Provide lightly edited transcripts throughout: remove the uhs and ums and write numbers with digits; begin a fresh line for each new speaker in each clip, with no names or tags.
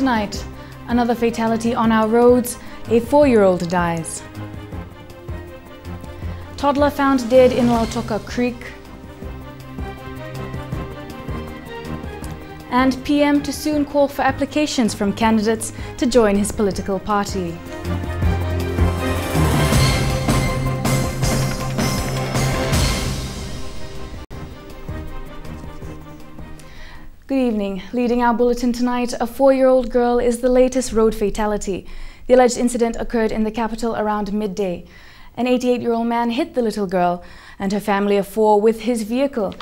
Tonight, another fatality on our roads, a 4-year-old dies. Toddler found dead in Lautoka Creek. And PM to soon call for applications from candidates to join his political party. Good evening. Leading our bulletin tonight, a 4-year-old girl is the latest road fatality. The alleged incident occurred in the capital around midday. An 88-year-old man hit the little girl and her family of 4 with his vehicle.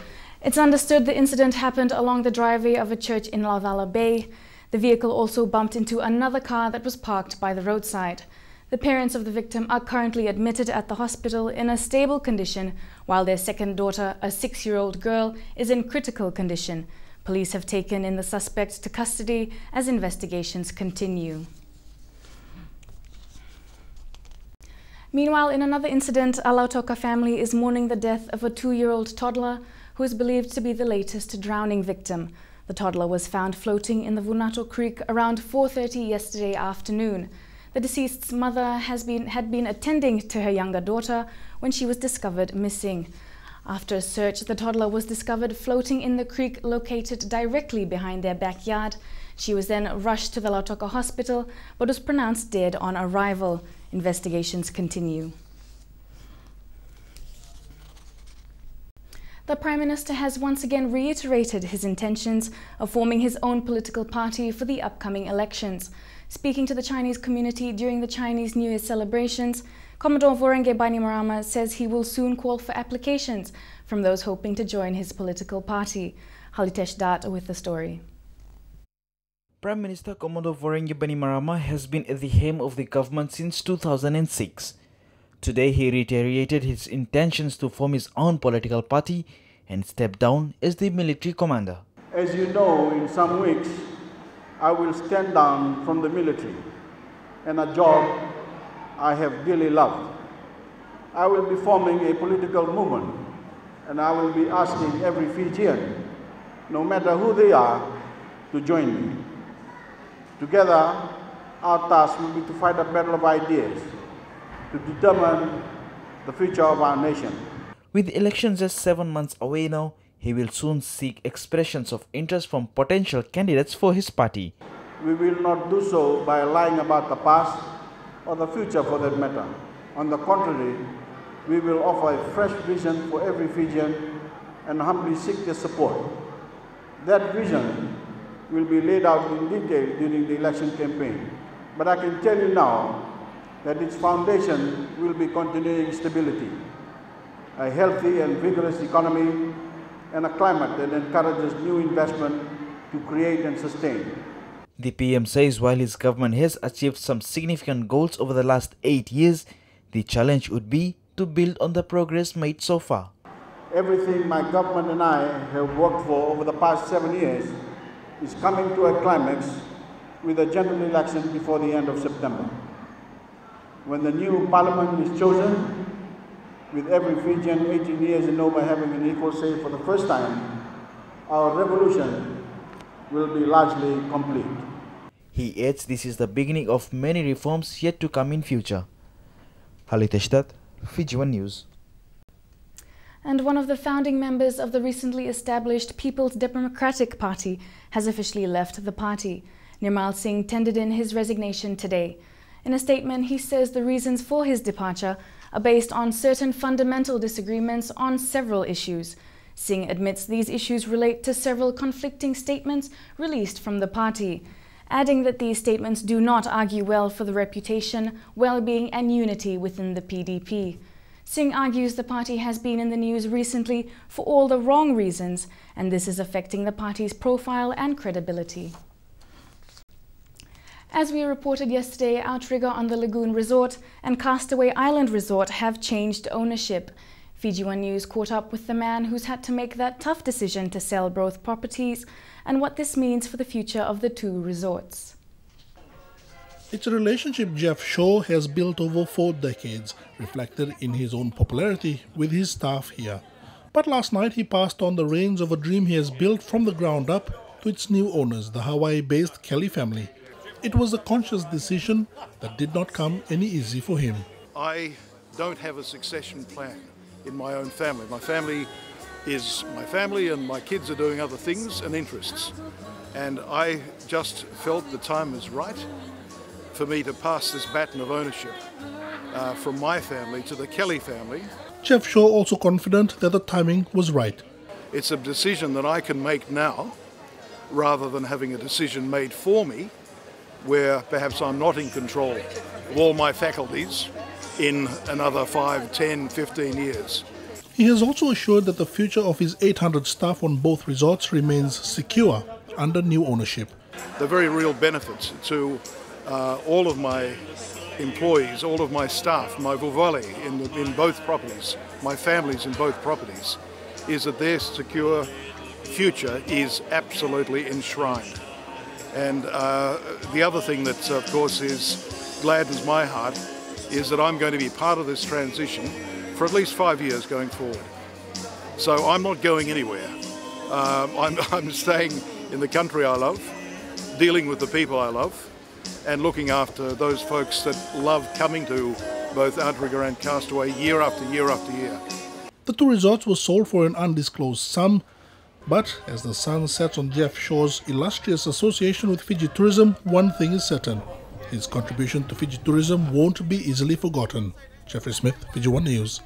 It's understood the incident happened along the driveway of a church in Lavala Bay. The vehicle also bumped into another car that was parked by the roadside. The parents of the victim are currently admitted at the hospital in a stable condition, while their second daughter, a 6-year-old girl, is in critical condition. Police have taken in the suspect to custody as investigations continue. Meanwhile, in another incident, a Lautoka family is mourning the death of a 2-year-old toddler who is believed to be the latest drowning victim. The toddler was found floating in the Vunato Creek around 4:30 yesterday afternoon. The deceased's mother had been attending to her younger daughter when she was discovered missing. After a search, the toddler was discovered floating in the creek located directly behind their backyard. She was then rushed to the Lautoka hospital but was pronounced dead on arrival. Investigations continue. The Prime Minister has once again reiterated his intentions of forming his own political party for the upcoming elections. Speaking to the Chinese community during the Chinese New Year celebrations, Commodore Vorenge Bainimarama says he will soon call for applications from those hoping to join his political party. Halitesh Dat with the story.
Prime Minister Commodore Vorenge Bainimarama has been at the helm of the government since 2006. Today he reiterated his intentions to form his own political party and step down as the military commander.
As you know, in some weeks, I will stand down from the military and a job I have dearly loved. I will be forming a political movement and I will be asking every Fijian, no matter who they are, to join me. Together, our task will be to fight a battle of ideas, to determine the future of our nation.
With the elections just 7 months away now, he will soon seek expressions of interest from potential candidates for his party.
We will not do so by lying about the past or the future for that matter. On the contrary, we will offer a fresh vision for every Fijian and humbly seek their support. That vision will be laid out in detail during the election campaign. But I can tell you now that its foundation will be continuing stability, a healthy and vigorous economy, and a climate that encourages new investment to create and sustain.
The PM says while his government has achieved some significant goals over the last 8 years, the challenge would be to build on the progress made so far.
Everything my government and I have worked for over the past 7 years is coming to a climax with a general election before the end of September. When the new parliament is chosen, with every Fijian 18 years and over having an equal say for the first time, our revolution will be largely complete.
He adds this is the beginning of many reforms yet to come in future. Halitesh Dat, Fiji One News.
And one of the founding members of the recently established People's Democratic Party has officially left the party. Nirmal Singh tendered in his resignation today. In a statement, he says the reasons for his departure are based on certain fundamental disagreements on several issues. Singh admits these issues relate to several conflicting statements released from the party, adding that these statements do not argue well for the reputation, well-being and unity within the PDP. Singh argues the party has been in the news recently for all the wrong reasons, and this is affecting the party's profile and credibility. As we reported yesterday, Outrigger on the Lagoon Resort and Castaway Island Resort have changed ownership. Fiji One News caught up with the man who's had to make that tough decision to sell both properties and what this means for the future of the 2 resorts.
It's a relationship Jeff Shaw has built over 4 decades, reflected in his own popularity with his staff here. But last night he passed on the reins of a dream he has built from the ground up to its new owners, the Hawaii-based Kelly family. It was a conscious decision that did not come any easy for him.
I don't have a succession plan in my own family. My family is my family and my kids are doing other things and interests. And I just felt the time was right for me to pass this baton of ownership from my family to the Kelly family.
Jeff Shaw also confident that the timing was right.
It's a decision that I can make now rather than having a decision made for me where perhaps I'm not in control of all my faculties in another 5, 10, 15 years.
He has also assured that the future of his 800 staff on both resorts remains secure under new ownership.
The very real benefits to all of my employees, all of my staff, my vuvali in both properties, my families in both properties, is that their secure future is absolutely enshrined. And the other thing that, of course, gladdens my heart is that I'm going to be part of this transition for at least 5 years going forward. So I'm not going anywhere. I'm staying in the country I love, dealing with the people I love, and looking after those folks that love coming to both Outrigger and Castaway year after year after year.
The two resorts were sold for an undisclosed sum, but as the sun sets on Jeff Shaw's illustrious association with Fiji tourism, one thing is certain: his contribution to Fiji tourism won't be easily forgotten. Jeffrey Smith, Fiji One News.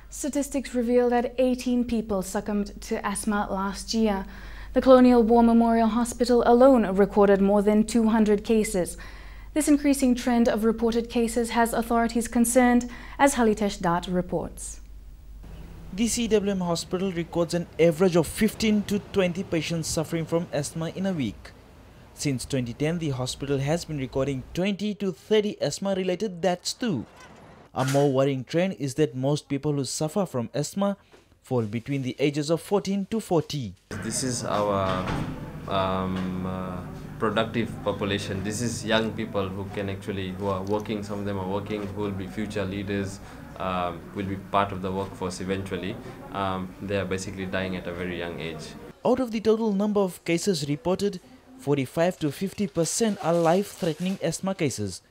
Statistics reveal that 18 people succumbed to asthma last year. The Colonial War Memorial Hospital alone recorded more than 200 cases. This increasing trend of reported cases has authorities concerned, as Halitesh Dat reports.
The CWM hospital records an average of 15 to 20 patients suffering from asthma in a week. Since 2010, the hospital has been recording 20 to 30 asthma-related deaths too. A more worrying trend is that most people who suffer from asthma fall between the ages of 14 to 40.
This is our productive population. This is young people who are working. Some of them are working, who will be future leaders, will be part of the workforce eventually. They are basically dying at a very young age.
Out of the total number of cases reported, 45 to 50% are life-threatening asthma cases.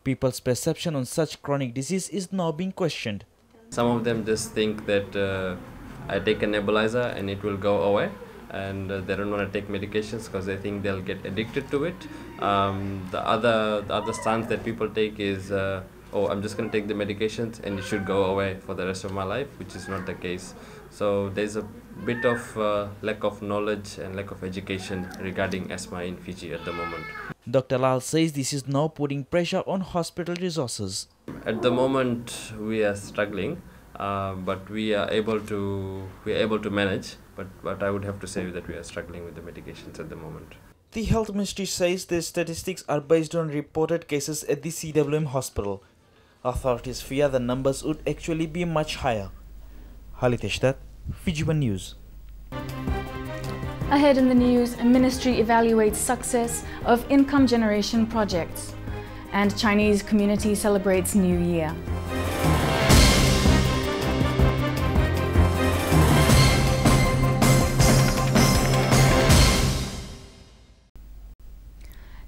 People's perception on such chronic disease is now being questioned.
Some of them just think that I take a nebulizer and it will go away, and they don't want to take medications because they think they'll get addicted to it. The other stance that people take is, oh, I'm just going to take the medications and it should go away for the rest of my life, which is not the case. So there's a bit of lack of knowledge and lack of education regarding asthma in Fiji at the moment.
Dr. Lal says this is now putting pressure on hospital resources.
At the moment we are struggling, but we are able to manage. But I would have to say that we are struggling with the medications at the moment.
The Health Ministry says the statistics are based on reported cases at the CWM hospital. Authorities fear the numbers would actually be much higher. Halitesh Dat, Fiji One News.
Ahead in the news, a ministry evaluates success of income generation projects. And Chinese community celebrates New Year.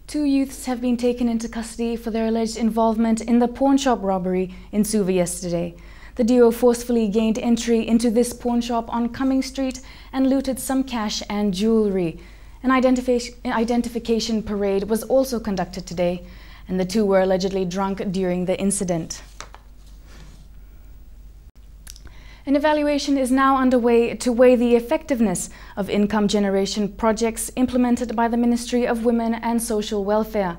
Two youths have been taken into custody for their alleged involvement in the pawn shop robbery in Suva yesterday. The duo forcefully gained entry into this pawn shop on Cumming Street and looted some cash and jewelry. An identification parade was also conducted today, and the two were allegedly drunk during the incident. An evaluation is now underway to weigh the effectiveness of income generation projects implemented by the Ministry of Women and Social Welfare.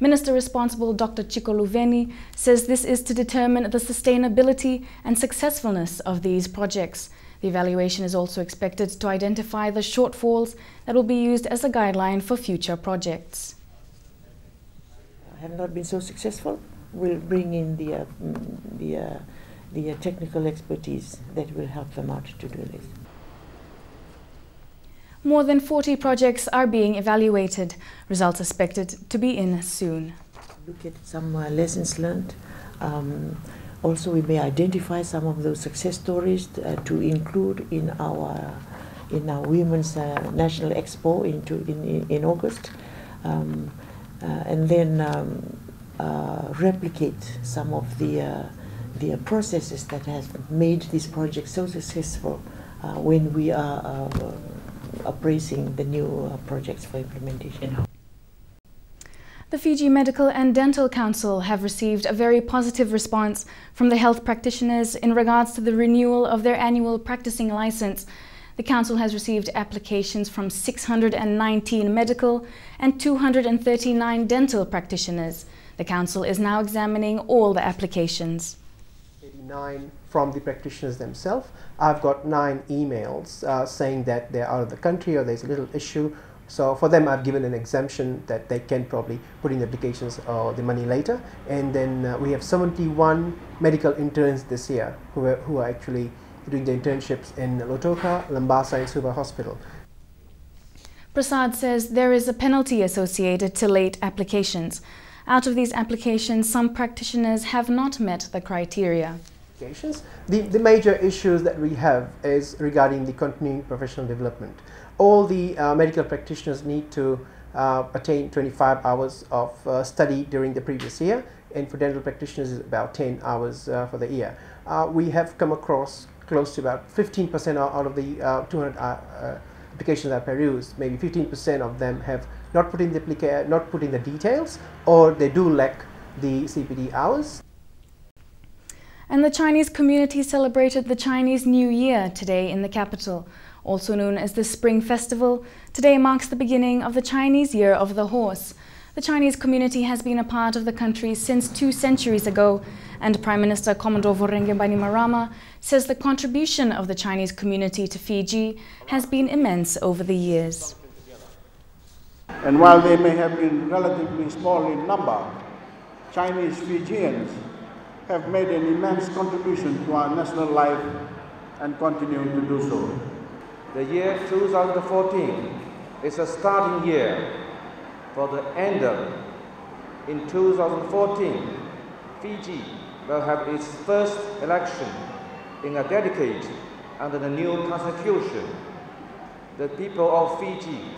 Minister responsible Dr. Chiko Luveni says this is to determine the sustainability and successfulness of these projects. The evaluation is also expected to identify the shortfalls that will be used as a guideline for future projects.
Have not been so successful. We'll bring in the technical expertise that will help them out to do this.
More than 40 projects are being evaluated. Results expected to be in soon.
Look at some lessons learned. Also, we may identify some of those success stories to include in our Women's National Expo in August. and then replicate some of the processes that have made this project so successful when we are appraising the new projects for implementation.
The Fiji Medical and Dental Council have received a very positive response from the health practitioners in regards to the renewal of their annual practicing license. The council has received applications from 619 medical and 239 dental practitioners. The council is now examining all the applications.
89 from the practitioners themselves. I've got 9 emails saying that they're out of the country or there's a little issue. So for them, I've given an exemption that they can probably put in the applications or the money later. And then we have 71 medical interns this year who are actually doing the internships in Lautoka, Lambasa and Suva Hospital.
Prasad says there is a penalty associated to late applications. Out of these applications, some practitioners have not met the criteria.
The major issues that we have is regarding the continuing professional development. All the medical practitioners need to attain 25 hours of study during the previous year, and for dental practitioners is about 10 hours for the year. We have come across close to about 15% out of the 200 applications that are perused. Maybe 15% of them have not put in the details, or they do lack the CPD hours.
And the Chinese community celebrated the Chinese New Year today in the capital. Also known as the Spring Festival, today marks the beginning of the Chinese Year of the Horse. The Chinese community has been a part of the country since 2 centuries ago, and Prime Minister Commodore Vorenge Bainimarama says the contribution of the Chinese community to Fiji has been immense over the years.
And while they may have been relatively small in number, Chinese Fijians have made an immense contribution to our national life and continue to do so.
The year 2014 is a starting year for the ender. In 2014, Fiji will have its first election in a decade under the new constitution. The people of Fiji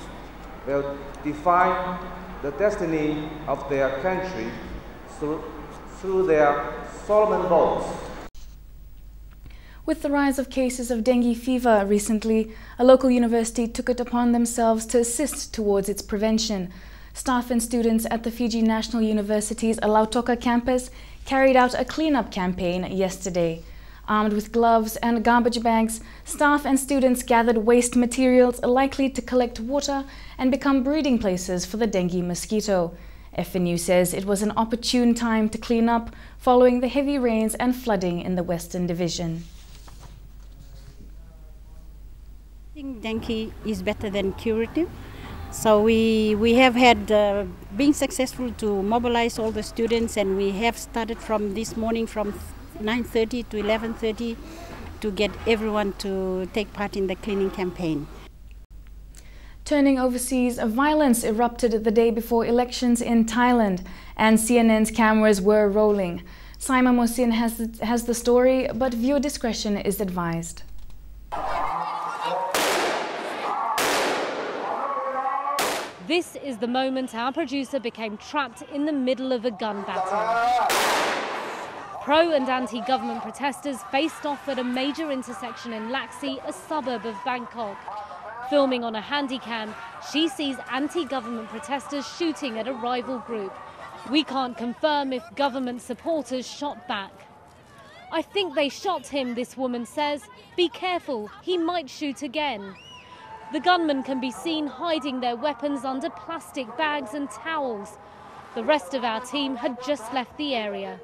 will define the destiny of their country through their solemn votes.
With the rise of cases of dengue fever recently, a local university took it upon themselves to assist towards its prevention. Staff and students at the Fiji National University's Lautoka campus carried out a cleanup campaign yesterday. Armed with gloves and garbage bags, staff and students gathered waste materials likely to collect water and become breeding places for the dengue mosquito. FNU says it was an opportune time to clean up following the heavy rains and flooding in the Western Division.
I think dengue is better than curative. So we have had been successful to mobilize all the students, and we have started from this morning from 9:30 to 11:30 to get everyone to take part in the cleaning campaign.
Turning overseas, violence erupted the day before elections in Thailand, and CNN's cameras were rolling. Simon Mosin has the story, but viewer discretion is advised.
This is the moment our producer became trapped in the middle of a gun battle. Pro and anti-government protesters faced off at a major intersection in Laxi, a suburb of Bangkok. Filming on a handycam, she sees anti-government protesters shooting at a rival group. We can't confirm if government supporters shot back. "I think they shot him," this woman says. "Be careful, he might shoot again." The gunmen can be seen hiding their weapons under plastic bags and towels. The rest of our team had just left the area.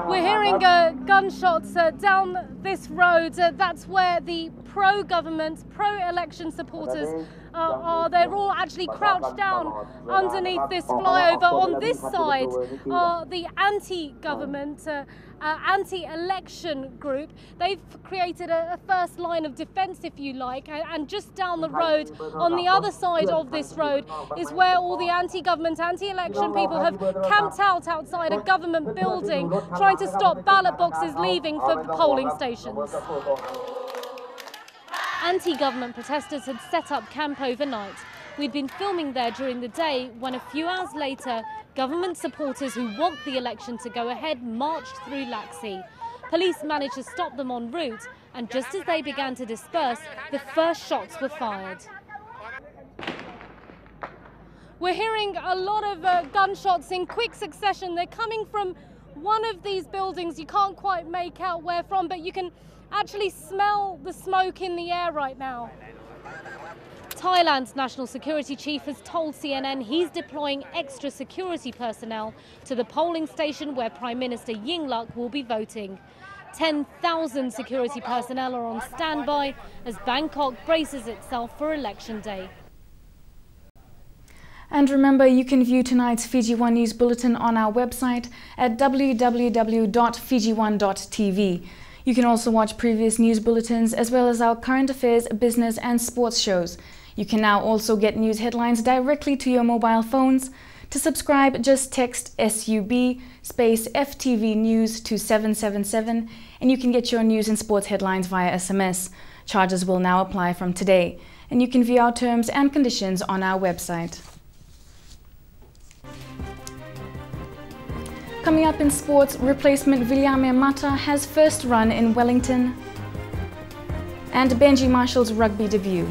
We're hearing gunshots down this road. That's where the pro-government, pro-election supporters are. They're all actually crouched down underneath this flyover. On this side are the anti-government, anti-election group. They've created a first line of defence, if you like, and just down the road, on the other side of this road, is where all the anti-government, anti-election people have camped out outside a government building, trying to stop ballot boxes leaving for the polling stations. Anti-government protesters had set up camp overnight. We'd been filming there during the day when a few hours later, government supporters who want the election to go ahead marched through Laxi. Police managed to stop them en route, and just as they began to disperse, the first shots were fired. We're hearing a lot of gunshots in quick succession. They're coming from one of these buildings. You can't quite make out where from, but you can actually smell the smoke in the air right now. Thailand's national security chief has told CNN he's deploying extra security personnel to the polling station where Prime Minister Yingluck will be voting. 10,000 security personnel are on standby as Bangkok braces itself for election day.
And remember, you can view tonight's Fiji One News Bulletin on our website at www.fijione.tv. You can also watch previous news bulletins as well as our current affairs, business and sports shows. You can now also get news headlines directly to your mobile phones. To subscribe, just text SUB space FTV News to 777 and you can get your news and sports headlines via SMS. Charges will now apply from today, and you can view our terms and conditions on our website. Coming up in sports, replacement Viliame Mata has first run in Wellington, and Benji Marshall's rugby debut.